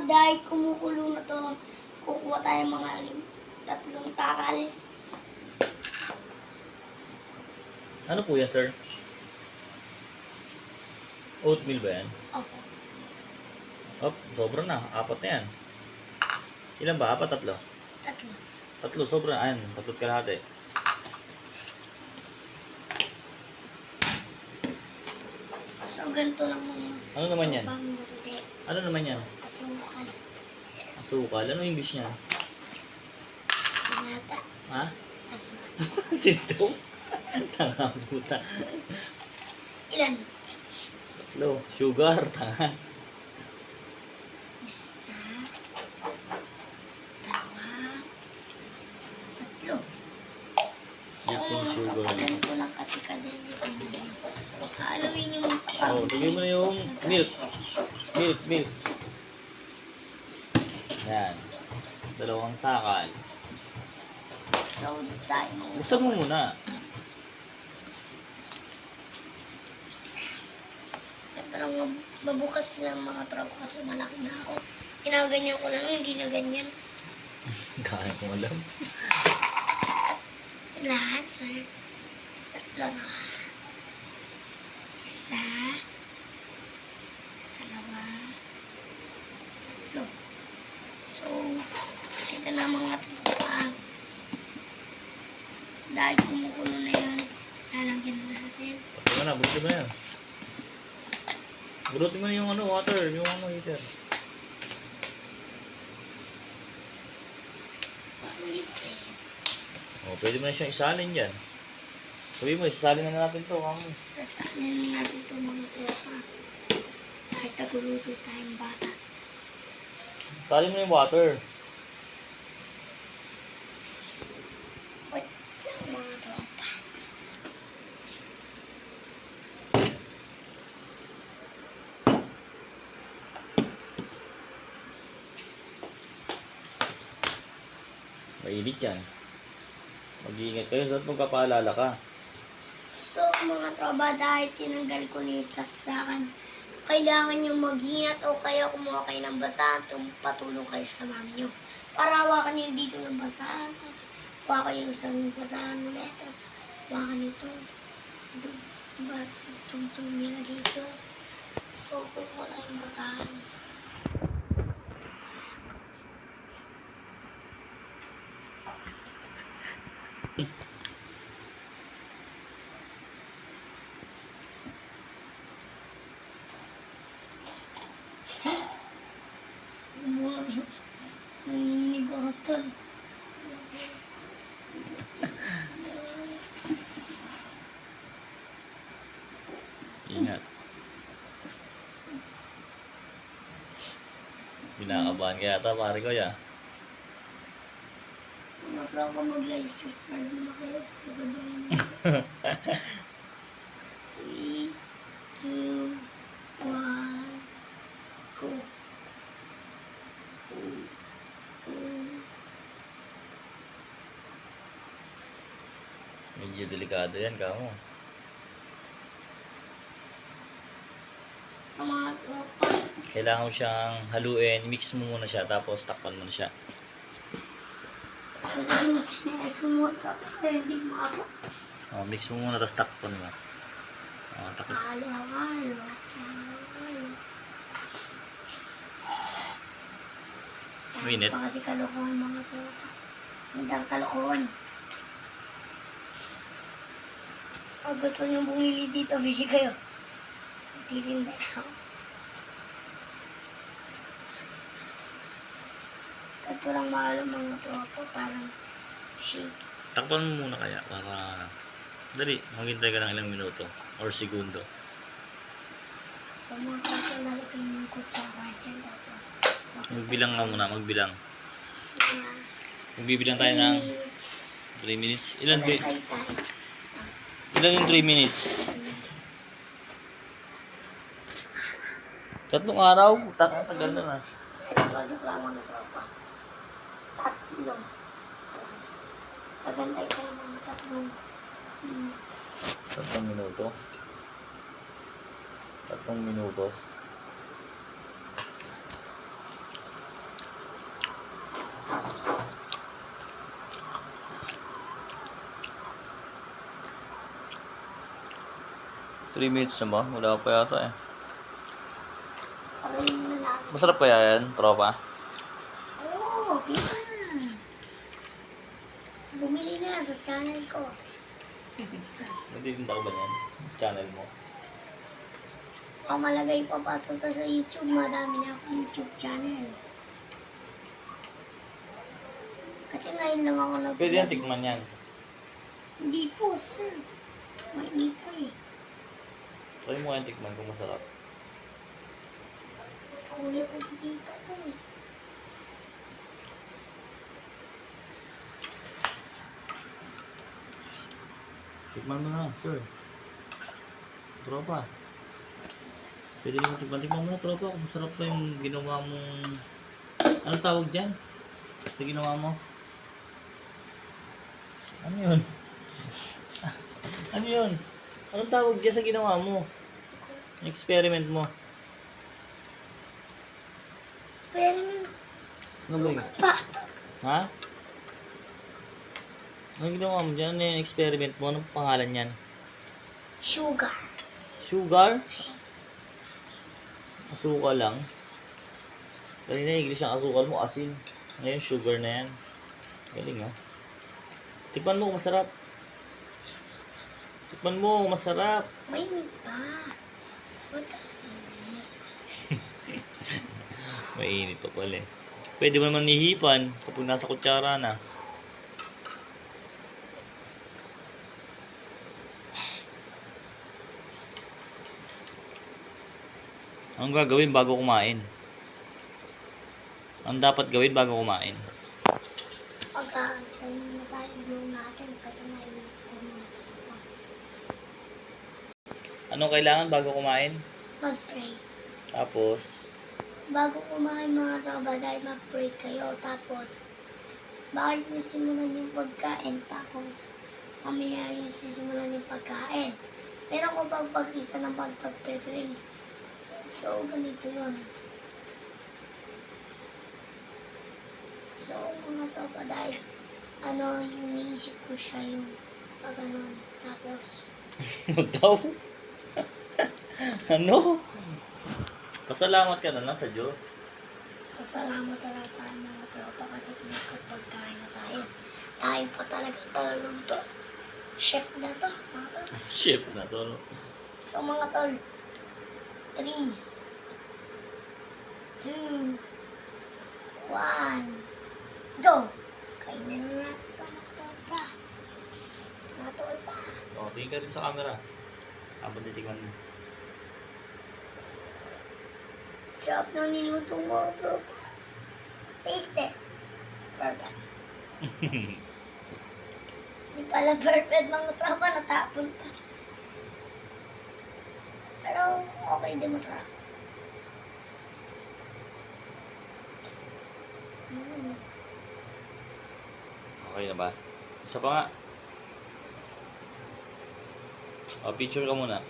dahil kumukulo na to, kukuha tayo mga 3 takal. Ano po yan, sir? Oatmeal ba yan? Opo. Oh, sobra na. 4 na yan. Ilan ba? 4, 3? 3. 3, sobra. Ayan, 3 kalahati. So, ganito lang mga Ano naman yan? pangbuti. Ano naman yan? Asukal. Asukal. Ano English niya? Sinata. Ha? Asukal. Sinto? Tanga puta. Ilan? 3. Sugar. Tanga. 1, 2, 3. So, Baking sugar. ganito lang kasi kadali. Haluin yung Oh, lagay mo na yung milk. Milk. Yan. 2 takal. So, tayo mo. Buksan mo muna. Ito lang mabukas ng mga tropa kasi malaki na ako. Ginaganyan ko lang, hindi na ganyan. Kaya ko alam. Lahat, sir. 3 na. 1, 2, 3. So, ito na mga tropa. Dahil kumukulo na yan, lalagyan na natin. Pati mo na, buti mo na yan. Burutin mo na yung water, yung heater. Oh, pwede mo na siyang isalin dyan. Sabi mo, isasalin na natin to. Sasalin na natin ito mga tropa. Kahit naguluto tayong bata. Salin mo yung water. Wait lang mga tropa. Mainit yan. Mag-iingat kayo at magkapaalala ka. So mga tropa, dahil tinanggal ko na yung saksakan, kailangan nyo mag-ingat o kaya kumuha kayo ng basahan, patulong kayo sa mami nyo. Para hawakan nyo dito ng basahan, tapos kuha kayo sa basahan ulit, tapos hawakan nyo ito. Tungtong nila dito. So kuha tayo ng basahan. Nanginigatan. Ingat. Binakabahan ka yata, pare ko ya. Mga tropa mag-live subscribe na kayo. Magabayan mo. 3, 2, 1, go. Medyo delikado yan, kamo. Mga tropa. Kailangan mo siyang haluin, mix mo muna siya, tapos takpan mo na siya. Sunod sumuot at hindi mako. Oh, mix mo muna, tapos takpan mo. Oh, Halo. Minute. Pa kasi kalokohan mga tropa. Hanggang kalokohan. Pag gusto nyo bumili dito, bili kayo. Titinda na ako. Ito lang mahalo mga tropa, parang shake. Takpan mo muna kaya, para... Dali, maghintay ka ng ilang minuto or segundo. So mga tropa, lalagay mo yung kutsara dyan, tapos... Magbilang nga muna, magbilang. Mga Magbibilang tayo ng 3 minutes. 3 minutes. Ilan Tayo tayo. yung 3 minutes? 3 araw? Tagal na na. Product lang mga tropa. 3. Pagantay ko ng 3 minutes. 3 minuto. 3 minutos. 3 minutes na ba? Wala pa yata eh. Parang yung lalaki. Masarap kaya yan, tropa? Oo, pita na. Bumili na sa channel ko. Nagtitinda ko ba yan? Channel mo? Malagay papasok ka sa YouTube, madami na akong YouTube channel. Kasi ngayon lang ako nag- Pwede yan, tikman yan. Hindi po, sir. May ipo eh. Try mo yan, tikman kung masarap. Huli ko hindi pa to eh. Tikman mo na, sir. Tropa. Pwede mo tikman. Tikman mo na, tropa. Kung masarap pa yung ginawa mong... Anong tawag dyan? Sa ginawa mo? Ano yun? Ano yun? Anong tawag dyan sa ginawa mo? Yung experiment mo? Experiment. Ano ba yun? Bata. Ha? Anong ginawa mo dyan? Ano yung experiment mo? Anong pangalan yan? Sugar. Sugar? Asukal lang. Kanina English ang asukal mo, asin. Ngayon sugar na yan. Galing ha. Tikman mo kung masarap. Tikman mo kung masarap. May pa. Mainit pa pala eh. Pwede mo naman nihipan kapag nasa kutsara na. Anong gagawin bago kumain? Ang dapat gawin bago kumain? Pagka na tayo blow natin kasi may Anong kailangan bago kumain? mag-pray. Tapos, Bago kumain mga tropa dahil mag-pray kayo. Tapos, bakit nyo simulan yung pagkain? Tapos, mamaya nyo simulan yung pagkain. Pero kapag pag-isa ng pag-pray, so, ganito yun. So, mga tropa, dahil, yung niisip ko siya yung pag-anon. Tapos, ano daw? Ano? Pasalamat ka na lang sa Diyos. pasalamat talaga tayo mga tropa kasi pinagkapagkain na tayo. Tayo pa talaga talong to. Chef na to, mga tol. Chef na to. So, mga tol, 3, 2, 1, go! Kainin na natin ito, mga tropa. Mga tol pa. O, tingin ka rin sa camera. Habang titigman mo. Sarap na niluto mo, tropa. Taste it. Perfect. Hindi pala perfect, mga tropa. Natapon pa. Pero, okay din, masarap. Okay na ba? Isa pa nga. O, picture ka muna.